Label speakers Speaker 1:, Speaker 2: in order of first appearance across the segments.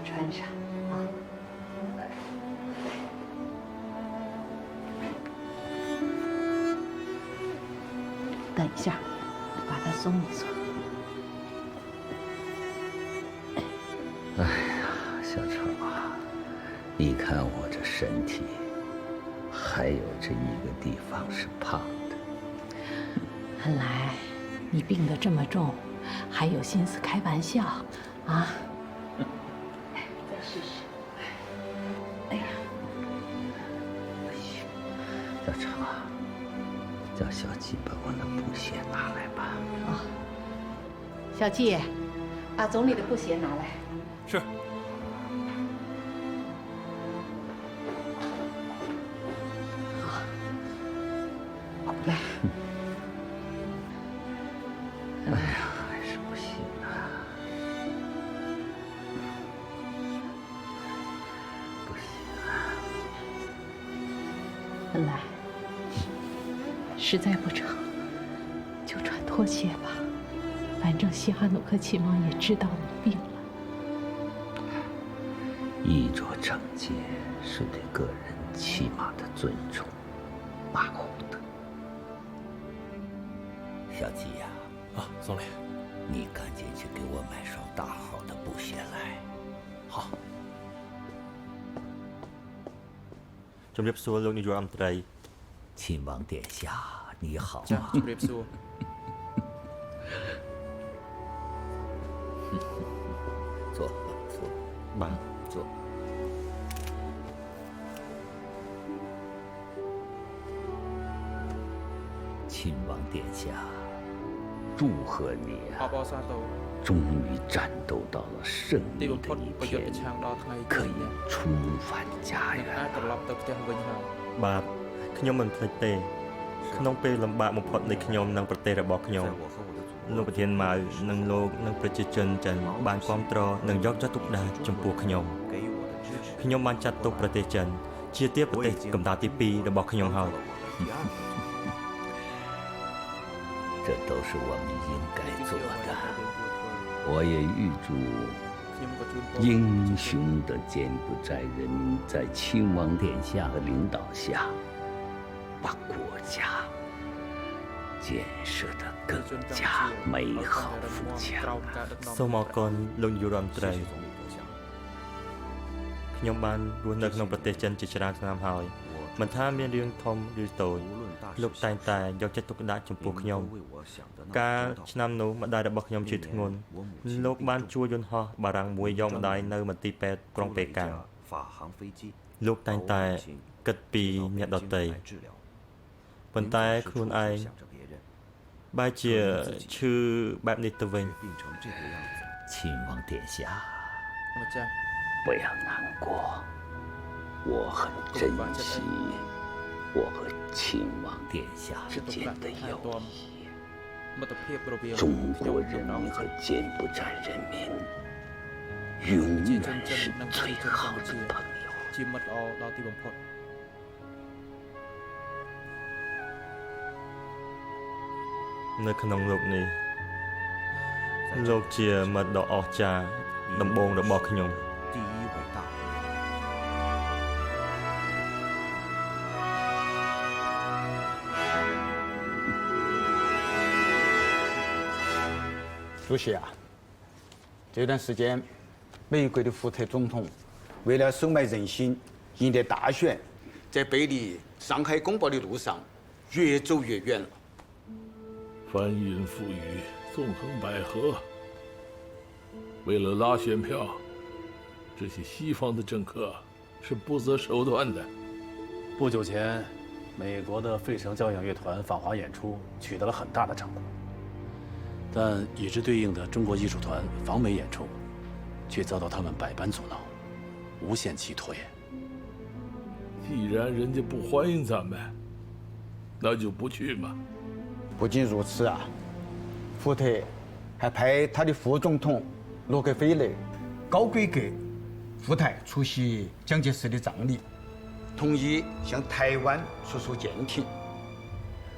Speaker 1: 穿上啊。等一下，把它松一松。
Speaker 2: 哎呀，小程啊，你看我这身体，还有这一个地方是胖的。
Speaker 1: 恩来，你病得这么重，还有心思开玩笑啊？再试试。哎呀，不行。
Speaker 2: 小程啊，叫小季把我那布鞋拿来吧。
Speaker 1: 啊，小季，把总理的布鞋拿来。
Speaker 3: 是。
Speaker 1: 好，来。
Speaker 2: 哎呀，还是不行啊！不行啊！
Speaker 1: 恩来，实在不成，就穿拖鞋吧。反正西哈努克亲王也知道你病了。
Speaker 2: 衣着整洁是对个人起码的尊重，马虎的。小季呀，
Speaker 3: 啊，总理，
Speaker 2: 你赶紧去给我买双大号的布鞋来。
Speaker 3: 好。ជំរាបសួរលោកនាយករដ្ឋមន្ត្រី
Speaker 2: 亲王殿下，你好。
Speaker 4: ចាជំរាបសួរ
Speaker 2: 坐坐，
Speaker 3: បាទ
Speaker 2: 坐。亲王殿下，祝贺你
Speaker 4: អ
Speaker 2: 啊！
Speaker 4: បអរសាទរ
Speaker 2: 终于战斗到了胜
Speaker 4: ទី
Speaker 2: 利
Speaker 4: បំផុ
Speaker 2: 的
Speaker 4: ត
Speaker 2: 一
Speaker 4: ប្រយុទ្ធ
Speaker 2: 天
Speaker 4: ប្រឆាំងដល់ថ្ងៃ
Speaker 2: 可
Speaker 4: ជ័យ
Speaker 2: 以
Speaker 4: នេះ
Speaker 2: 重返家
Speaker 4: នឹង
Speaker 2: 园
Speaker 4: អាចត្រឡ
Speaker 2: 了。
Speaker 4: ប់ទៅផ្ទះវិញហើយ
Speaker 3: បាទខ្ញុំមិនភ្លេចទេក្នុងពេលលំបាកបំផុតនៃខ្ញុំនិងប្រទេសរបស់ខ្ញុំលោកប្រធានម៉ៅនិងលោកនិងប្រជាជនចិនបានគ្រប់គ្រងនិងយកចិត្តទុកដាក់ចំពោះខ្ញុំបានចាត់ទុកប្រទេសចិនជាទីប្រទេសកម្ដៅទី2របស់ខ្ញុំហើយ
Speaker 2: 这都是我们应该做的。我也预祝
Speaker 4: ខ្ញុំក៏ជូនពរ
Speaker 2: 英雄的柬埔寨人民在亲王殿下的领导下，把国家建设得更加美好富强。
Speaker 3: សូមអរគុណលោកនាយករដ្ឋមន្ត្រីខ្ញុំបានរស់នៅក្នុងប្រទេសចិនជាច្រើនឆ្នាំហើយមិនថាមានរឿងធំឬតូចលោកតែងតែយកចិត្តទុកដាក់ចំពោះខ្ញុំកាលឆ្នាំនោះម្ដាយរបស់ខ្ញុំជឿធ្ងន់លោកបានជួយយន្តហោះបារាំងមួយយកម្ដាយនៅមន្ទីរពេទ្យក្រុងប៉េកាំងលោកតែងតែគិតពីអ្នកដទៃប៉ុន្តែខ្លួនឯងបែរជាឈឺបែបនេះទៅវិញ
Speaker 2: 亲王殿下，
Speaker 4: ម្ចាស់
Speaker 2: 不要难过，我很珍惜我和亲王殿下之间的友谊。
Speaker 4: មិត្តភាពរវាង
Speaker 2: 中国人民和柬埔寨人民永远是最好的朋友。
Speaker 4: ជាមិត្តល្អដល់ទីបំផុត
Speaker 3: នៅក្នុងលោកនេះលោកជាមិត្តដ៏អស្ចារ្យដំបូងរបស់ខ្ញុំ
Speaker 5: 第一伟大。
Speaker 6: 主席啊，这段时间，美国的福特总统为了收买人心，赢得大选，在背离上海公报的路上越走越远了。
Speaker 7: 翻云覆雨，纵横捭阖。为了拉选票，这些西方的政客是不择手段的。
Speaker 8: 不久前，美国的费城交响乐团访华演出取得了很大的成果，但与之对应的中国艺术团访美演出，却遭到他们百般阻挠，无限期拖延。
Speaker 7: 既然人家不欢迎咱们，那就不去嘛。
Speaker 6: 不仅如此啊，福特还派他的副总统洛克菲勒高规格赴台出席蒋介石的葬礼，同意向台湾出售舰艇，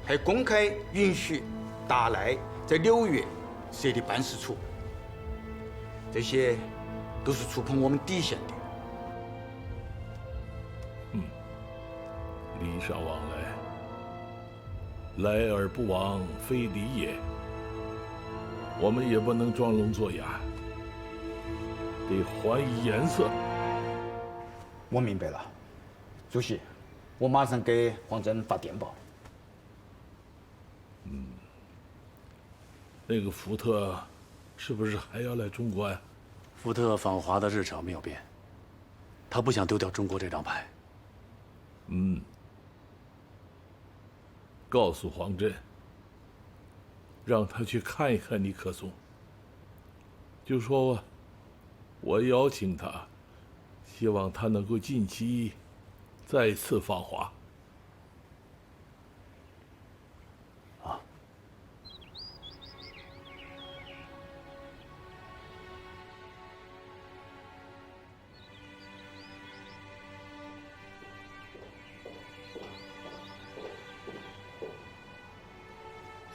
Speaker 6: 还公开允许达赖在纽约设立办事处。这些都是触碰我们底线的。
Speaker 7: 礼尚往来，来而不往非礼也。我们也不能装聋作哑，得还以颜色。
Speaker 6: 我明白了，主席，我马上给黄真发电报。
Speaker 7: 那个福特，是不是还要来中国呀？
Speaker 8: 福特访华的日程没有变，他不想丢掉中国这张牌。
Speaker 7: 告诉黄振，让他去看一看尼克松。就说我邀请他，希望他能够近期再次访华。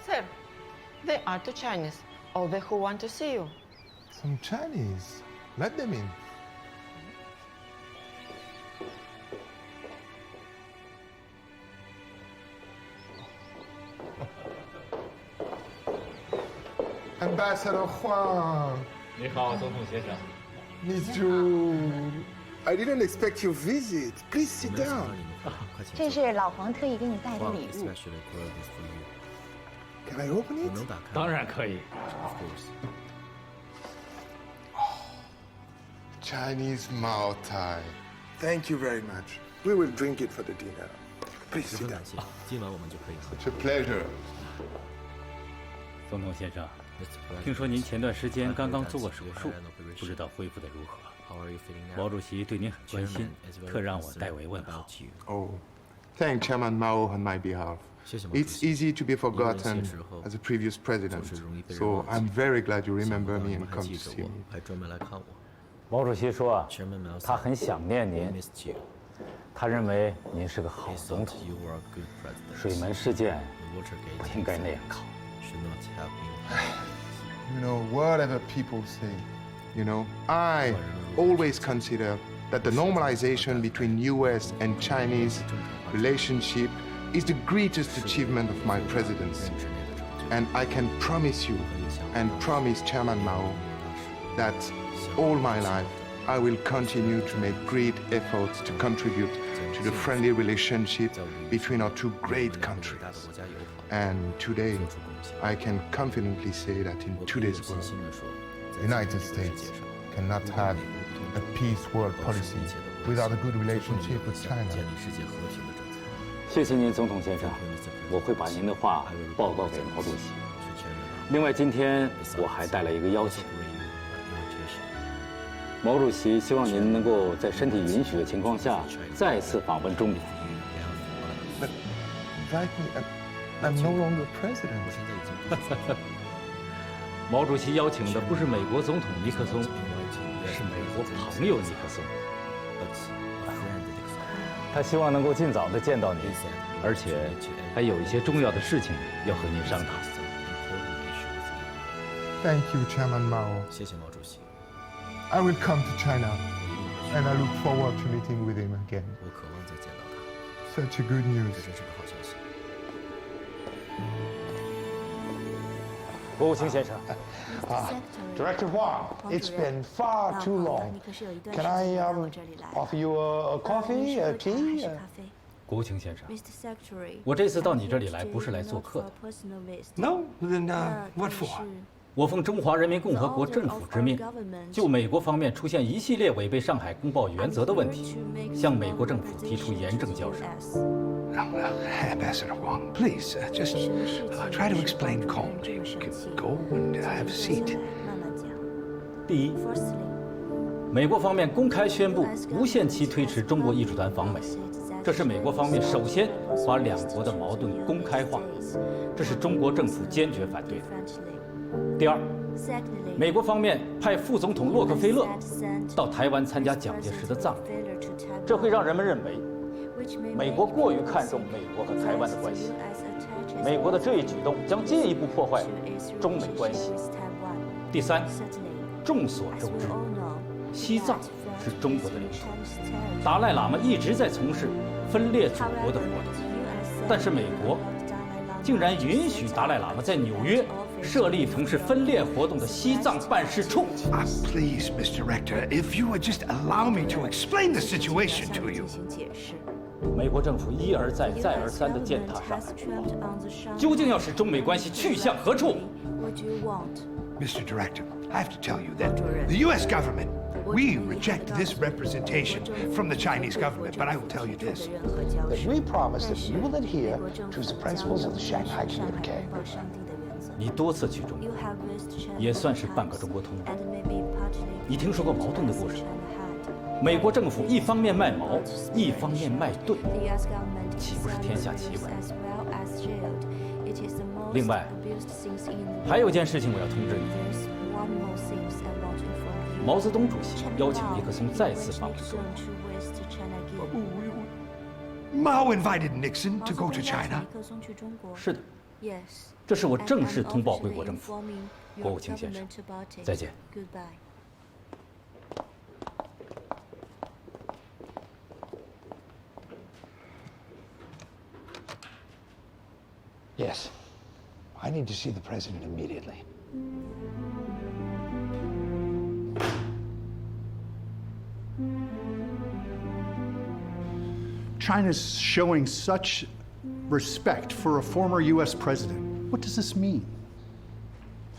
Speaker 5: Sir, they are the Chinese. All they who want to see you.
Speaker 9: Some Chinese. Let them in. Ambassador Huang.
Speaker 10: 你好，总统先生。
Speaker 9: Me too. I didn't expect your visit. Please sit down.
Speaker 11: 这是老黄特意给你带的礼物。
Speaker 9: Can I open it?
Speaker 10: 当然可以。
Speaker 9: Chinese Mao Tai. Thank you very much. We will drink it for the dinner. Please sit down.
Speaker 10: 今晚我们就可以喝。
Speaker 9: It's a pleasure.
Speaker 10: 总统先生，听说您前段时间刚刚做过手术，不知道恢复的如何？毛主席对您很关心，特让我代为问好。
Speaker 9: Oh, thank Chairman Mao on my behalf. It's easy to be forgotten as a previous president, so I'm very glad you remember me and come to see me.
Speaker 10: 毛主席说啊，他很想念您，他认为您是个好总统。水门事件不应该那样搞。
Speaker 9: You know, whatever people say, you know, I always consider that the normalization between US and Chinese relationship is the greatest achievement of my presidency. And I can promise you and promise Chairman Mao that all my life I will continue to make great efforts to contribute to the friendly relationship between our two great countries. And today, I can confidently say that in today's world, the United States cannot have a peace world policy without a good relationship with China.
Speaker 10: 谢谢您，总统先生，我会把您的话报告给毛主席。另外，今天我还带来一个邀请，毛主席希望您能够在身体允许的情况下再次访问中国。
Speaker 9: But invite me. I'm no longer president.
Speaker 10: 毛主席邀请的不是美国总统尼克松，是美国朋友尼克松。他希望能够尽早的见到您，而且还有一些重要的事情要和您商讨。
Speaker 9: Thank you, Chairman Mao.
Speaker 10: 谢谢毛主席。
Speaker 9: I will come to China, and I look forward to meeting with him again.
Speaker 10: 我渴望再见到他。
Speaker 9: Such a good news.
Speaker 10: 这真是个好消息。
Speaker 12: 国务卿先生
Speaker 9: Director Huang, it's been far too long. Can I offer you a coffee, a tea?
Speaker 10: 国务卿先生，我这次到你这里来不是来做客的。
Speaker 9: No, then what for?
Speaker 10: 我奉中华人民共和国政府之命，就美国方面出现一系列违背上海公报原则的问题，向美国政府提出严正交涉。
Speaker 2: Ambassador Huang, please, just try to explain calmly. Go and have a seat.
Speaker 10: 第一，美国方面公开宣布无限期推迟中国艺术团访美，这是美国方面首先把两国的矛盾公开化，这是中国政府坚决反对的。第二，美国方面派副总统洛克菲勒到台湾参加蒋介石的葬礼，这会让人们认为。 美国过于看重美国和台湾的关系，美国的这一举动将进一步破坏中美关系。第三，众所周知，西藏是中国的领土。达赖喇嘛一直在从事分裂祖国的活动，但是美国竟然允许达赖喇嘛在纽约设立从事分裂活动的西藏办事处。
Speaker 12: Please, Mr. Rector, if you would just allow me to explain the situation to you.
Speaker 10: 美国政府一而再、再而三地践踏上海公报，究竟要使中美关系去向何处？
Speaker 12: Mr. Director, I have to tell you that the U.S. government, we reject this representation from the Chinese government. But I will tell you this, that we promise that we will adhere to the principles of the Shanghai Communique.
Speaker 10: 你多次去中国，也算是半个中国通了。你听说过矛盾的故事？美国政府一方面卖矛，一方面卖盾，岂不是天下奇闻？另外，还有件事情我要通知你：毛泽东主席邀请尼克松再次访问中国。
Speaker 12: Mao invited Nixon to go to China.
Speaker 10: 是的，这是我正式通报归国政府。国务卿先生，再见。
Speaker 12: Yes, I need to see the president immediately.
Speaker 13: China's showing such respect for a former U.S. president. What does this mean?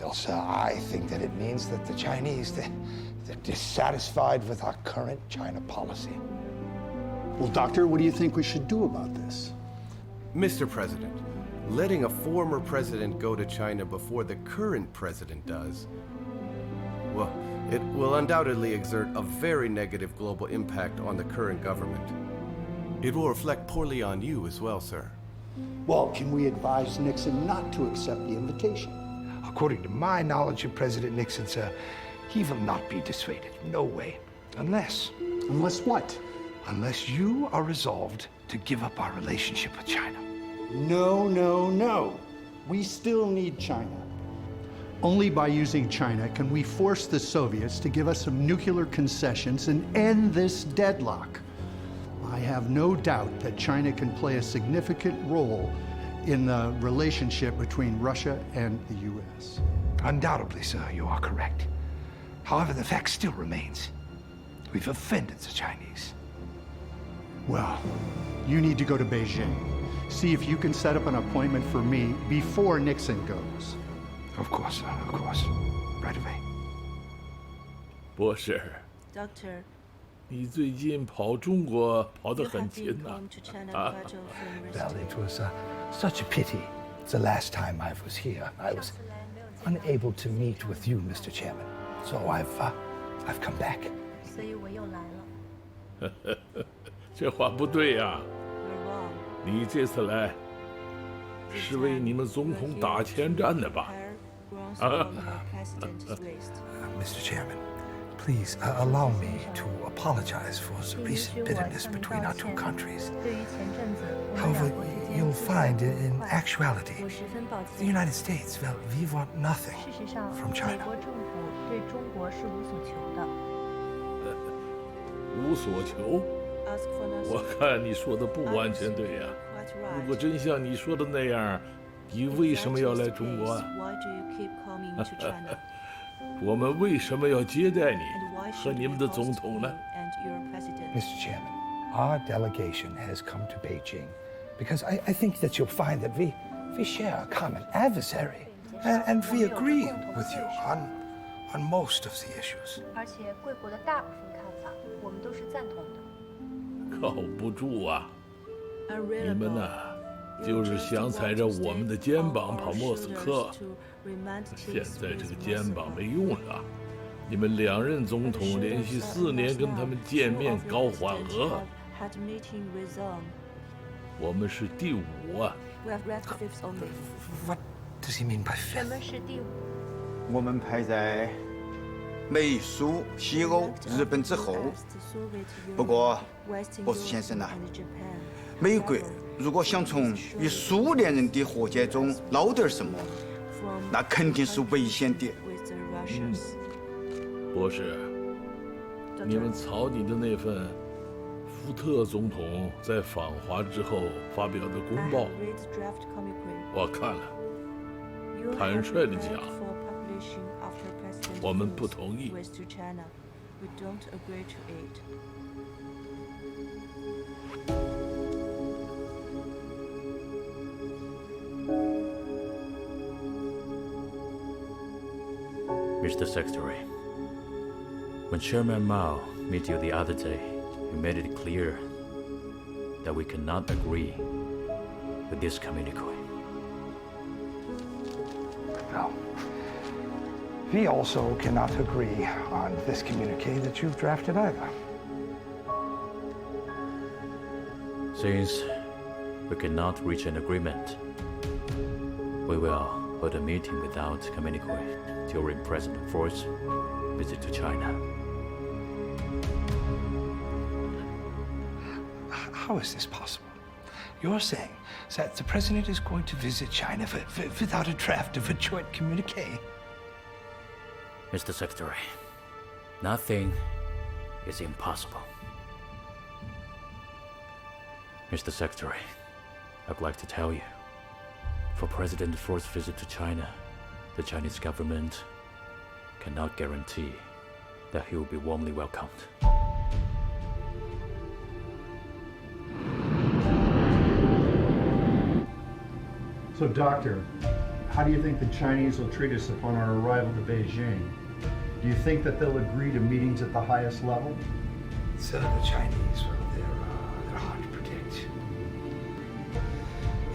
Speaker 12: Well, sir, I think that it means that the Chinese, they're dissatisfied with our current China policy.
Speaker 13: Well, Doctor, what do you think we should do about this?
Speaker 14: Mr. President, letting a former president go to China before the current president does, well, it will undoubtedly exert a very negative global impact on the current government. It will reflect poorly on you as well, sir.
Speaker 13: Well, can we advise Nixon not to accept the invitation?
Speaker 12: According to my knowledge of President Nixon, sir, he will not be dissuaded. No way. Unless...
Speaker 13: Unless what?
Speaker 12: Unless you are resolved to give up our relationship with China.
Speaker 13: No, no, no. We still need China. Only by using China can we force the Soviets to give us some nuclear concessions and end this deadlock. I have no doubt that China can play a significant role in the relationship between Russia and the U.S.
Speaker 12: Undoubtedly, sir, you are correct. However, the fact still remains. We've offended the Chinese.
Speaker 13: Well, you need to go to Beijing. See if you can set up an appointment for me before Nixon goes.
Speaker 12: Of course, sir, of course. Right away.
Speaker 7: 博士
Speaker 11: Doctor,
Speaker 7: 你最近跑中国跑得很勤呐。
Speaker 12: Well, it was such a pity. The last time I was here, I was unable to meet with you, Mr. Chairman. So I've come back.
Speaker 11: 所以我又来了。
Speaker 7: 这话不对呀、你这次来是为你们总统打前站的吧？啊
Speaker 12: Mr. Chairman, please allow me to apologize for the recent bitterness between our two countries. However, you'll find in actuality, the United States, well, we want nothing from China.
Speaker 11: 对中国是无所求的。
Speaker 7: 无所求？我看你说的不完全对呀、如果真像你说的那样，你为什么要来中国啊？我们为什么要接待你和你们的总统呢
Speaker 12: Mr. Chairman, our delegation has come to Beijing because I think that you'll find that we share a common adversary and we agree with you on most of the issues.
Speaker 11: 而且贵国的大部分看法，我们都是赞同的。
Speaker 7: 靠不住啊！你们呐、就是想踩着我们的肩膀跑莫斯科。现在这个肩膀没用了，你们两任总统连续4年跟他们见面搞缓和，我们是第5啊。
Speaker 12: What does he mean by
Speaker 11: 什么是第5？
Speaker 6: 我们排在美、苏、西欧、日本之后。不过，博士先生啊，美国如果想从与苏联人的和解中捞点什么，那肯定是危险的。
Speaker 7: 博士，你们草拟的那份福特总统在访华之后发表的公报，我看了，坦率地讲，我们不同意。
Speaker 8: Mr. Secretary, when Chairman Mao met you the other day, you made it clear that we cannot agree with this communique.
Speaker 12: No. We also cannot agree on this communique that you've drafted either.
Speaker 8: Since we cannot reach an agreement, we will hold a meeting without communique during President Ford's visit to China.
Speaker 12: How is this possible? You're saying that the president is going to visit China without a draft of a joint communique?
Speaker 8: Mr. Secretary, nothing is impossible. Mr. Secretary, I'd like to tell you, for President Ford's visit to China, the Chinese government cannot guarantee that he will be warmly welcomed.
Speaker 13: So, Doctor, how do you think the Chinese will treat us upon our arrival to Beijing? Do you think that they'll agree to meetings at the highest level?
Speaker 12: So the Chinese, well, they're hard to predict.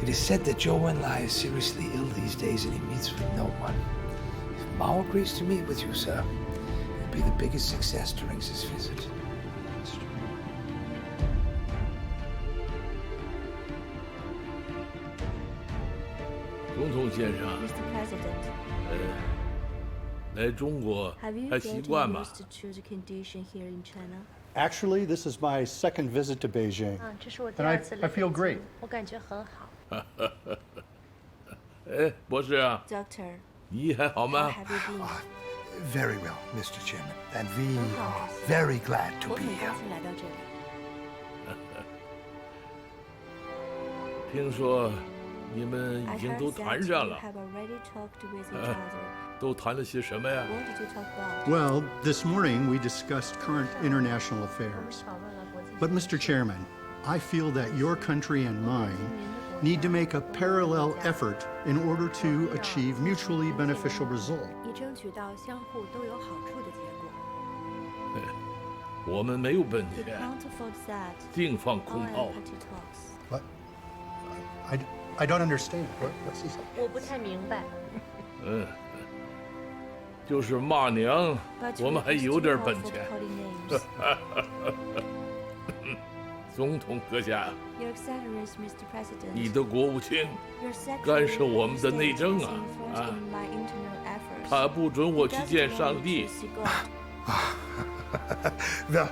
Speaker 12: It is said that Zhou Enlai is seriously ill these days and he meets with no one. If Mao agrees to meet with you, sir, it will be the biggest success during this visit.
Speaker 7: 总统先生，来中国还习惯吗？
Speaker 13: Actually, this is my second visit to Beijing, and I feel great.
Speaker 11: 我感觉很好。
Speaker 7: 哎，博士啊，
Speaker 11: Doctor,
Speaker 7: 你还好吗？
Speaker 11: have you been?
Speaker 12: Very well, Mr. Chairman, and we are very glad to
Speaker 11: 我
Speaker 12: be
Speaker 11: 很
Speaker 12: here.
Speaker 11: 高兴来到这里。
Speaker 7: 听说你们
Speaker 11: I
Speaker 7: 已经
Speaker 11: heard
Speaker 7: 都
Speaker 11: that
Speaker 7: 谈
Speaker 11: you
Speaker 7: 上了，
Speaker 11: have already talked with each other.
Speaker 7: 都谈了些什么呀？
Speaker 11: What did you talk about?
Speaker 13: Well, this morning we discussed current international affairs. But, Mr. Chairman, I feel that your country and mine need to make a parallel effort in order to achieve mutually beneficial results.
Speaker 11: 以争取到相互都有好处的结果。
Speaker 7: 我们没有本
Speaker 11: You
Speaker 7: 钱，
Speaker 11: can't afford that.
Speaker 7: 净放空
Speaker 11: All
Speaker 7: 炮。
Speaker 11: empty talks.
Speaker 13: What? I don't understand. What's this?
Speaker 11: 我不太明白。
Speaker 7: 嗯，就是骂娘，
Speaker 11: But
Speaker 7: 我
Speaker 11: we
Speaker 7: 们还
Speaker 11: can
Speaker 7: 有
Speaker 11: still
Speaker 7: 点
Speaker 11: go
Speaker 7: 本
Speaker 11: for
Speaker 7: 钱。
Speaker 11: calling names.
Speaker 7: 总统阁下，
Speaker 11: Your Excellency, Mr. President.
Speaker 7: 你的国务卿
Speaker 11: Your Secretary
Speaker 7: 干涉我们的
Speaker 11: of
Speaker 7: 内
Speaker 11: State
Speaker 7: 政
Speaker 11: is
Speaker 7: 啊
Speaker 11: involved
Speaker 7: 啊！
Speaker 11: in my internal efforts.
Speaker 7: 他不准我去
Speaker 11: He
Speaker 7: 见
Speaker 11: doesn't
Speaker 7: 上
Speaker 11: want me
Speaker 7: 帝
Speaker 11: to。see God.
Speaker 12: Well,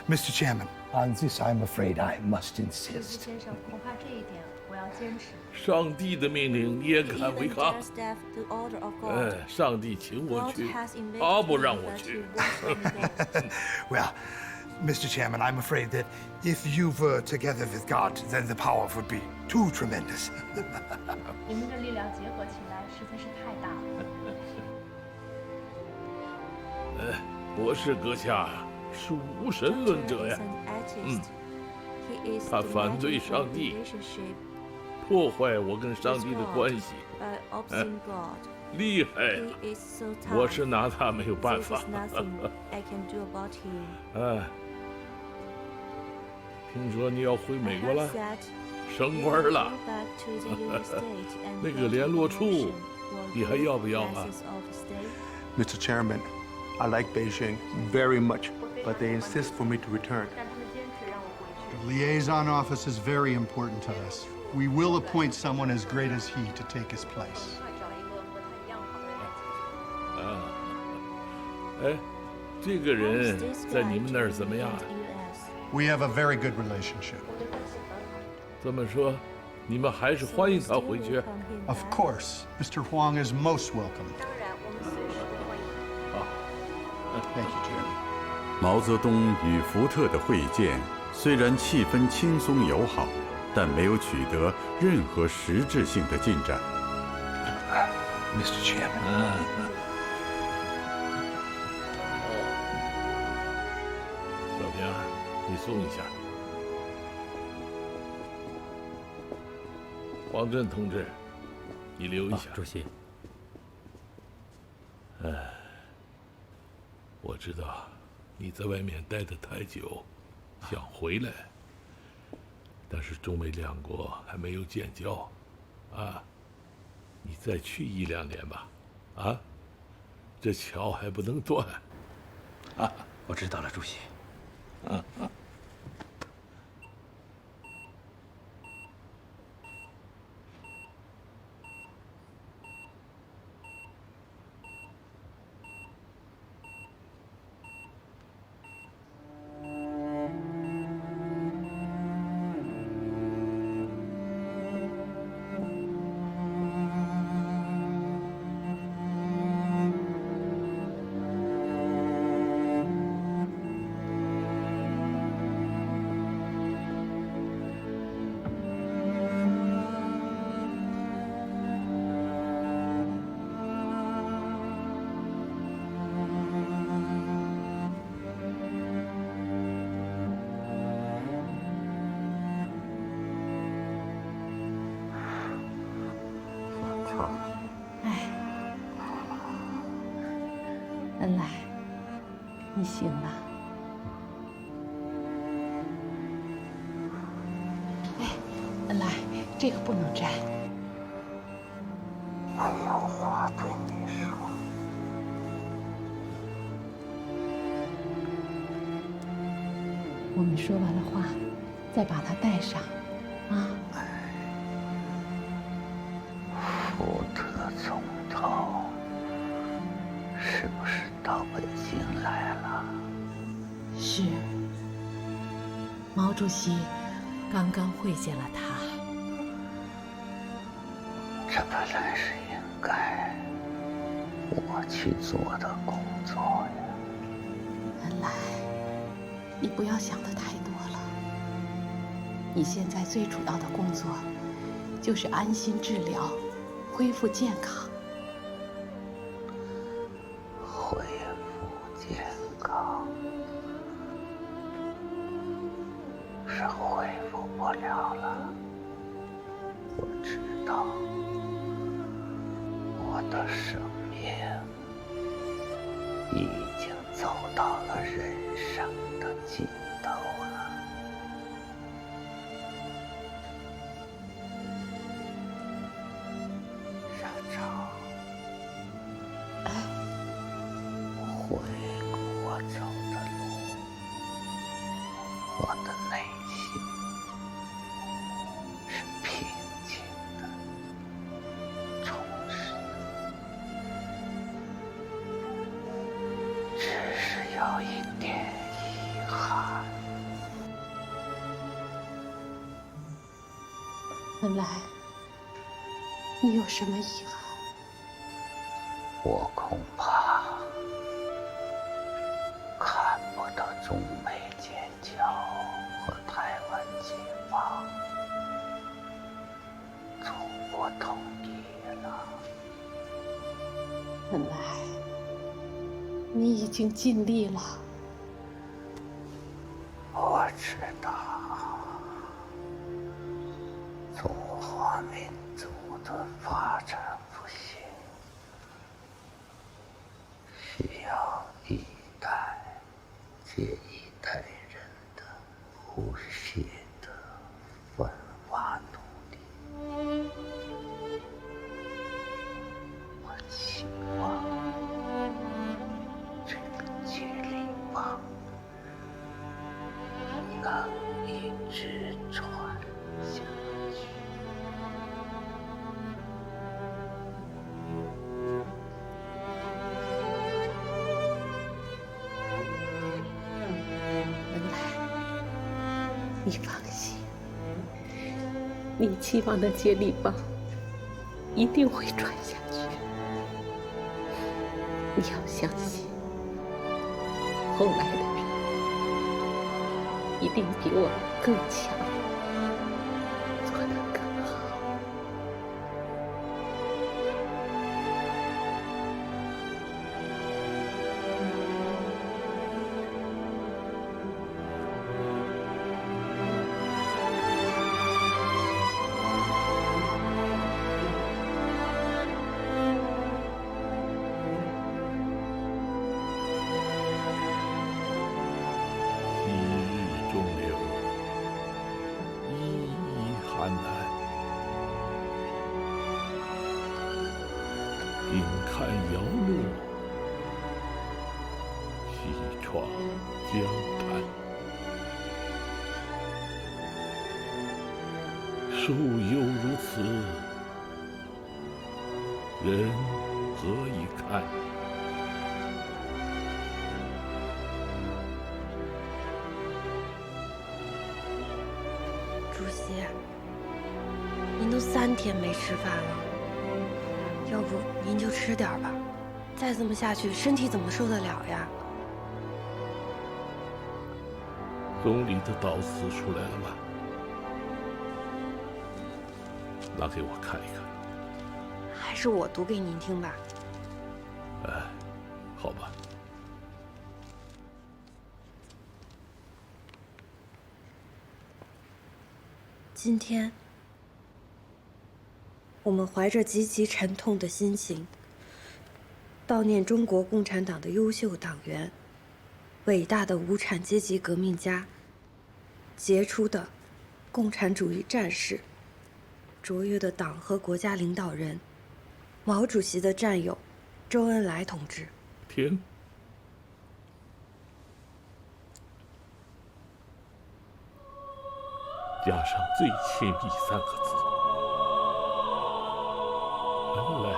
Speaker 12: Mr. Chairman, on this I'm afraid I must
Speaker 11: 刘
Speaker 12: insist.
Speaker 11: 先生，恐怕这一点我要坚持。
Speaker 7: 上帝的命令你也
Speaker 11: He
Speaker 7: 敢违
Speaker 11: even
Speaker 7: 抗？
Speaker 11: dares staff the order of God.
Speaker 7: 哎，上帝请我
Speaker 11: God
Speaker 7: 去
Speaker 11: has invited，
Speaker 7: 他不
Speaker 11: me,
Speaker 7: 让我
Speaker 11: but
Speaker 7: 去
Speaker 11: he。won't let me go.
Speaker 12: Well, Mr. Chairman, I'm afraid that if you were together with God, then the power would be too tremendous.
Speaker 11: 你们的力量结合起来实在是太大了。
Speaker 7: 哎，博士阁下是无神论者呀，
Speaker 11: 嗯，
Speaker 7: 他反对上帝，破坏我跟上帝的关系，哎，厉害呀！我是拿他没有办法。哎，听说你要回美国了，升官了，那个联络处，你还要不要啊？
Speaker 9: Mr. Chairman, I like Beijing very much, but they insist for me to return.
Speaker 13: The liaison office is very important to us. We will appoint someone as great as he to take his place.
Speaker 7: 啊，哎，这个人在你们那儿怎么样啊？
Speaker 13: We have a very good relationship.
Speaker 7: 这么说，你们还是欢迎他回去？
Speaker 13: Of course, Mr. Huang is most welcome.
Speaker 11: 当然，我们随时都欢迎。
Speaker 7: 好，
Speaker 13: Thank you, Chairman.
Speaker 15: 毛泽东与福特的会见虽然气氛轻松友好，但没有取得任何实质性的进展。
Speaker 12: Mr. Chairman.
Speaker 7: 小平，你送一下。王震同志，你留一下。
Speaker 10: 主席。
Speaker 7: 我知道你在外面待得太久，想回来，但是中美两国还没有建交，你再去1、2年吧，这桥还不能断。
Speaker 10: 我知道了，主席。
Speaker 1: 恩来，你醒了。恩来，这个不能摘。
Speaker 2: 我有话对你说。
Speaker 1: 我们说完了话，再把它带上，
Speaker 2: 福特总统是不是到北京来了？
Speaker 1: 是。毛主席刚刚会见了他。
Speaker 2: 这本来是应该我去做的工作呀。
Speaker 1: 恩来，你不要想的太多了。你现在最主要的工作就是安心治疗，恢复健康。
Speaker 2: 恢复健康是恢复不了了。我知道，我的生命已经走到了人生的尽头了。小超，回顾我走的路，我的内心是平静的，充实的，只是有一点遗憾。
Speaker 1: 恩来，你有什么遗憾？
Speaker 2: 我恐怕看不到中美建交和台湾解放，中国统一了。
Speaker 1: 恩来，你已经尽力了。
Speaker 2: 我知道，中华民族的发展不行，需要一代接一代人的不懈的奋发努力。我希望这个接力棒能一直传下去。
Speaker 1: 恩来，你放心，你期望的接力棒一定会传下去。你要相信，后来的人一定比我更强，做得更好。
Speaker 7: 云看摇落，西窗江滩。树犹如此，人何以堪？
Speaker 16: 主席，您都3天没吃饭了。 要不您就吃点吧，再这么下去，身体怎么受得了呀？
Speaker 7: 总理的悼词出来了吗？拿给我看一看。
Speaker 16: 还是我读给您听吧。
Speaker 7: 哎，好吧。
Speaker 16: 今天。 我们怀着极其沉痛的心情，悼念中国共产党的优秀党员、伟大的无产阶级革命家、杰出的共产主义战士、卓越的党和国家领导人、毛主席的战友周恩来同志。
Speaker 7: 停！加上最亲密3个字。 恩来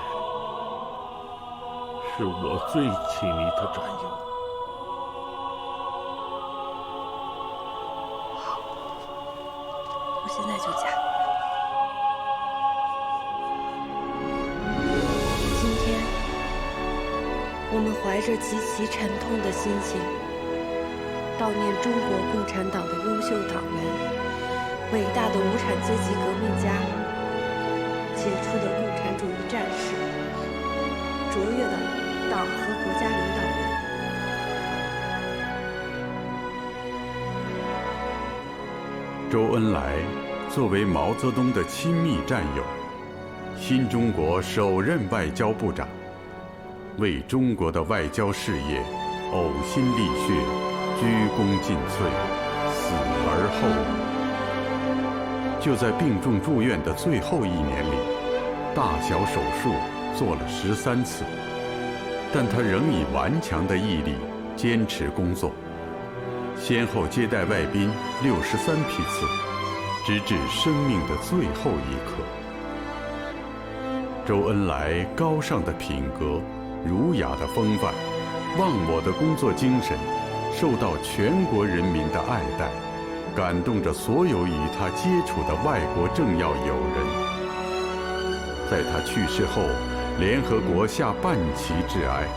Speaker 7: 是我最亲密的战友。
Speaker 16: 好，我现在就加。今天，我们怀着极其沉痛的心情，悼念中国共产党的优秀党员、伟大的无产阶级革命家、杰出的共产主义战士、卓越的党和国家领导人。
Speaker 15: 周恩来作为毛泽东的亲密战友，新中国首任外交部长，为中国的外交事业呕心沥血、鞠躬尽瘁、死而后已。就在病重住院的最后1年里，大小手术做了13次，但他仍以顽强的毅力坚持工作，先后接待外宾63批次，直至生命的最后一刻。周恩来高尚的品格、儒雅的风范、忘我的工作精神，受到全国人民的爱戴，感动着所有与他接触的外国政要友人。在他去世后，联合国下半旗致哀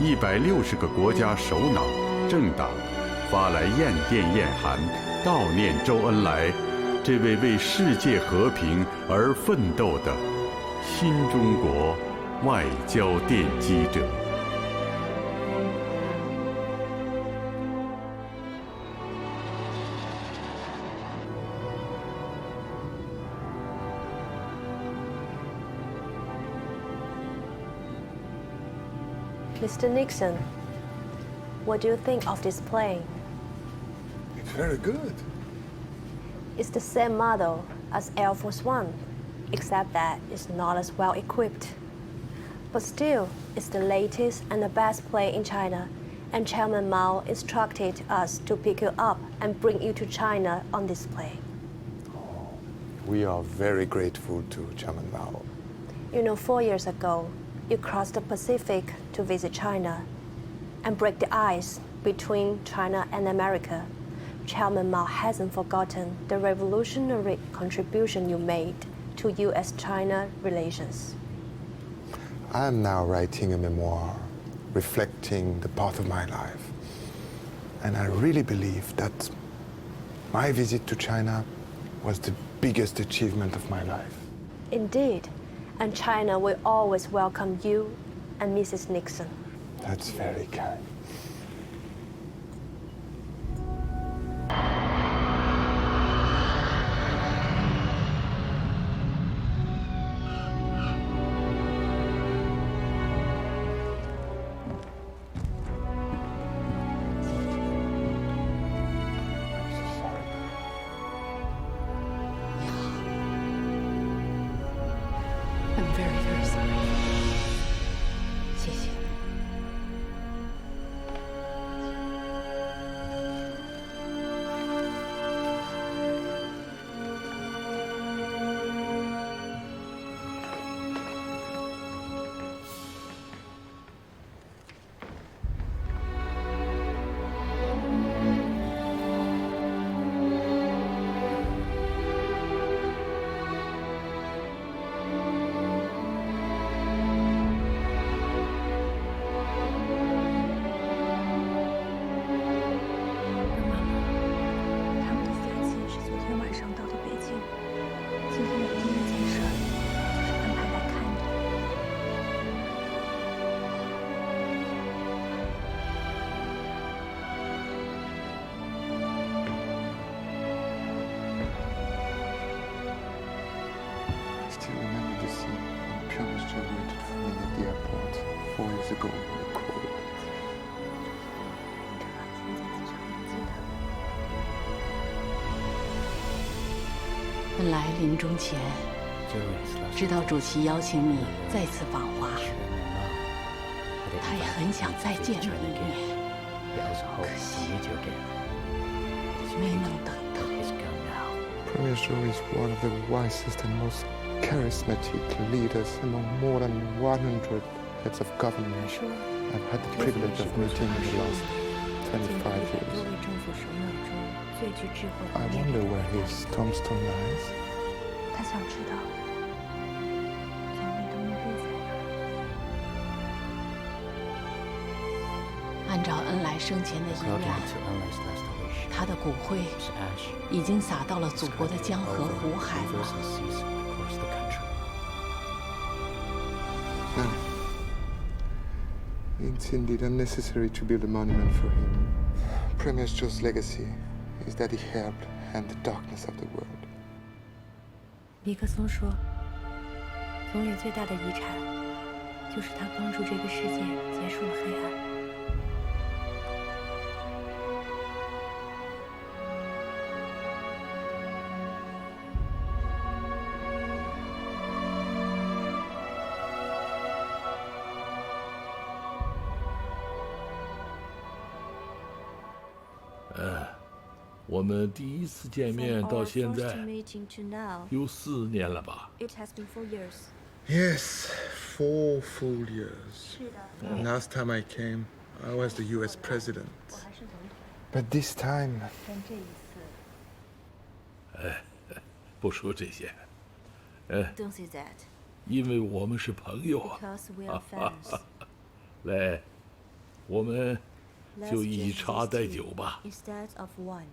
Speaker 15: ，160个国家首脑、政党发来唁电唁函，悼念周恩来这位为世界和平而奋斗的新中国外交奠基者。
Speaker 11: Mr. Nixon, what do you think of this plane?
Speaker 12: It's very good.
Speaker 11: It's the same model as Air Force One, except that it's not as well equipped. But still, it's the latest and the best plane in China, and Chairman Mao instructed us to pick you up and bring you to China on this plane.
Speaker 9: We are very grateful to Chairman Mao.
Speaker 11: You know, 4 years ago, you crossed the Pacific to visit China and break the ice between China and America. Chairman Mao hasn't forgotten the revolutionary contribution you made to U.S.-China relations.
Speaker 9: I am now writing a memoir reflecting the path of my life. And I really believe that My visit to China was the biggest achievement of my life.
Speaker 11: Indeed, and China will always welcome you and Mrs. Nixon.
Speaker 9: That's very kind.
Speaker 1: I'm very, very sorry. 谢谢。
Speaker 11: 他们的飞机是昨天晚上到的北京，今天的第一件事就是安排来看你。
Speaker 9: I still remember the scene when Prime Minister waited for me at the airport 4 years ago in the cold.
Speaker 11: 现在机场迎接他。
Speaker 1: 本来临终前知道主席邀请你再次访华，他也很想再见你一面，可惜没能等到。
Speaker 9: Prime Minister is one of the wisest and most charismatic leaders among more than 100 heads of government I've had the privilege of meeting in the last 25 years. I wonder where his tombstone lies.
Speaker 11: 他想知道总理的墓地在哪。
Speaker 1: 按照恩来生前的遗愿，他的骨灰已经撒到了祖国的江河湖海了。
Speaker 9: No. It's indeed unnecessary to build a monument for him. Premier Zhou's legacy is that he helped end the darkness of the world.
Speaker 11: 尼克松说，总理最大的遗产就是他帮助这个世界结束了黑暗。
Speaker 7: 我们第一次见面到现在有4年了吧？
Speaker 9: Yes, 4 full years. Last time I came, I was the U.S. president. But this time...
Speaker 7: 不说这些，
Speaker 16: Don't say that.
Speaker 7: 因为我们是朋友啊。
Speaker 16: Because we are fans.
Speaker 7: 来，我们就以茶代酒吧。
Speaker 16: Instead of wine.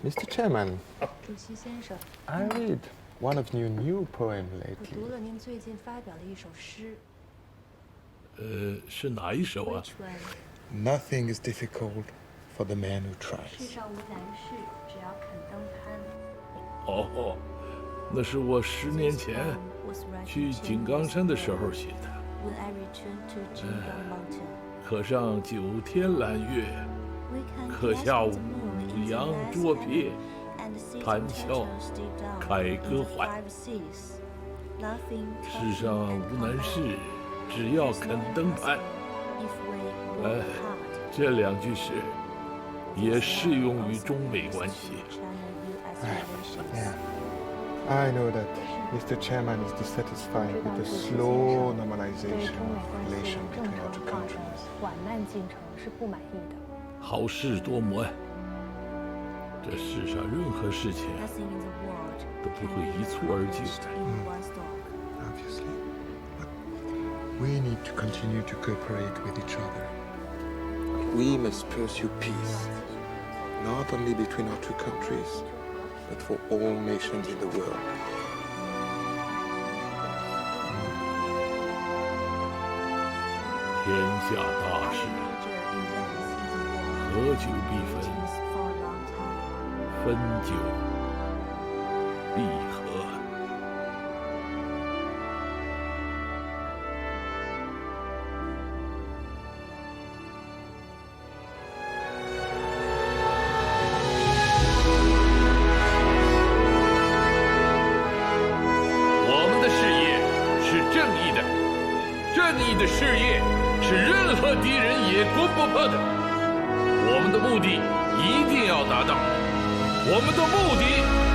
Speaker 9: Mr. Chairman,
Speaker 11: 主席先生，
Speaker 9: I read one of your new poems
Speaker 11: 我
Speaker 9: lately.
Speaker 11: 读了您最近发表的一首诗。
Speaker 7: 是哪一首啊？
Speaker 11: Which one?
Speaker 9: Nothing is difficult for the man who
Speaker 11: 世
Speaker 9: tries.
Speaker 11: 上无难事，只要肯登攀。
Speaker 7: 哦，那是我10年前去井冈山的时候写的。
Speaker 16: When I returned to Jinggang Mountain,
Speaker 7: 可上9天蓝月，
Speaker 16: we can
Speaker 7: 可
Speaker 16: cast
Speaker 7: 下
Speaker 16: the
Speaker 7: 5
Speaker 16: moon into
Speaker 7: 洋
Speaker 16: the
Speaker 7: 捉
Speaker 16: sky
Speaker 7: 鳖，
Speaker 16: and the sea
Speaker 7: 谈
Speaker 16: turtles
Speaker 7: 笑
Speaker 16: deep down
Speaker 7: 凯
Speaker 16: in
Speaker 7: 歌
Speaker 16: the
Speaker 7: 怀。
Speaker 16: 5 seas, laughing,
Speaker 7: 世
Speaker 16: talking,
Speaker 7: 上
Speaker 16: and
Speaker 7: 无难
Speaker 16: combining.
Speaker 7: 事，只要肯登攀。
Speaker 16: If we work hard,
Speaker 7: 这2句诗也适用于中美关系。
Speaker 16: China-US relations.
Speaker 9: Yeah. I know that Mr. Chairman is dissatisfied with the slow
Speaker 11: 对
Speaker 9: normalization
Speaker 11: 中美
Speaker 9: of
Speaker 11: 关系
Speaker 9: relations
Speaker 11: 正
Speaker 9: between our
Speaker 11: 常
Speaker 9: two
Speaker 11: 发展
Speaker 9: countries.
Speaker 11: 缓慢进程是不满意的。
Speaker 7: 好事多磨呀。这世上任何事情都不会一蹴而就的。
Speaker 9: Obviously. But we need to continue to cooperate with each other. We must pursue peace, not only between our two countries, but for all nations in the world.
Speaker 7: 天下大事，合久必分，分久必合。我们的事业是正义的，正义的事业是任何敌人也攻不破的。我们的目的一定要达到，我们的目的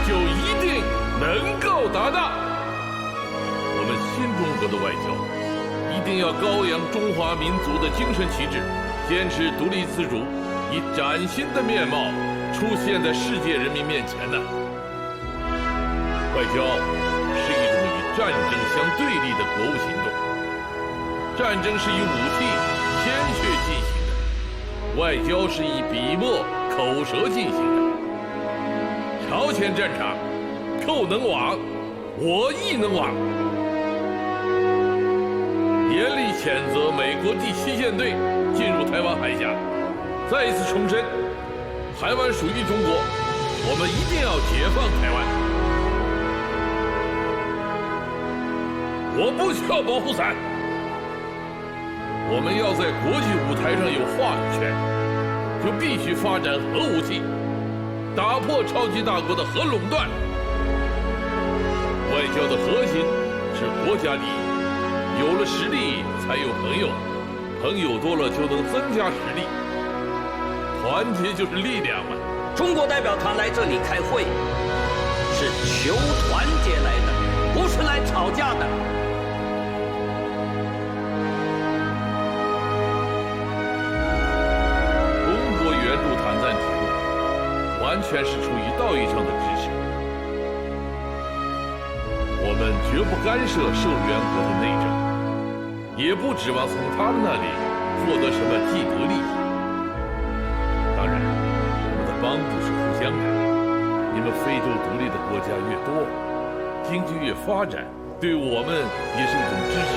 Speaker 7: 就一定能够达到。我们新中国的外交一定要高扬中华民族的精神旗帜，坚持独立自主，以崭新的面貌出现在世界人民面前呢。外交是一种与战争相对立的国务行动。战争是以武器、鲜血进行的，外交是以笔墨、口舌进行的。朝鲜战场，寇能往，我亦能往。严厉谴责美国第7舰队进入台湾海峡，再一次重申，台湾属于中国，我们一定要解放台湾。我不需要保护伞。我们要在国际舞台上有话语权，就必须发展核武器，打破超级大国的核垄断。外交的核心是国家利益，有了实力才有朋友，朋友多了就能增加实力，团结就是力量嘛。
Speaker 2: 中国代表团来这里开会，是求团结来的，不是来吵架的。
Speaker 7: 完全是出于道义上的支持，我们绝不干涉受援国的内政，也不指望从他们那里获得什么既得利益。当然，我们的帮助是互相的。你们非洲独立的国家越多，经济越发展，对我们也是一种支持。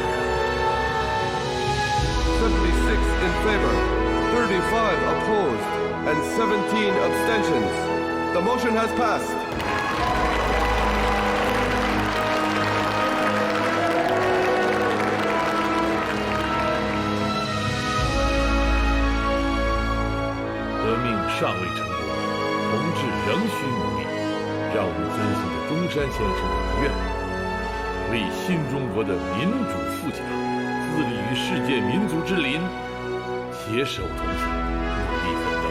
Speaker 17: 76 in favor, 35 opposed, and 17 abstentions. The motion has passed.
Speaker 7: 革命尚未成功，同志仍需努力。让我们遵循着中山先生的遗愿，为新中国的民主富强，自立于世界民族之林，携手同行，努力奋斗。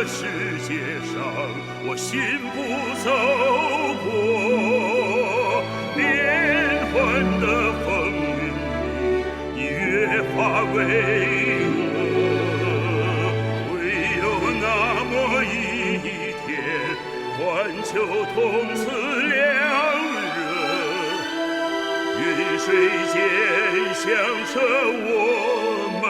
Speaker 18: 世界上，我信步走过变幻的风云里，你越发巍峨。唯有那么一天，环球同此两人，云水间响彻我们。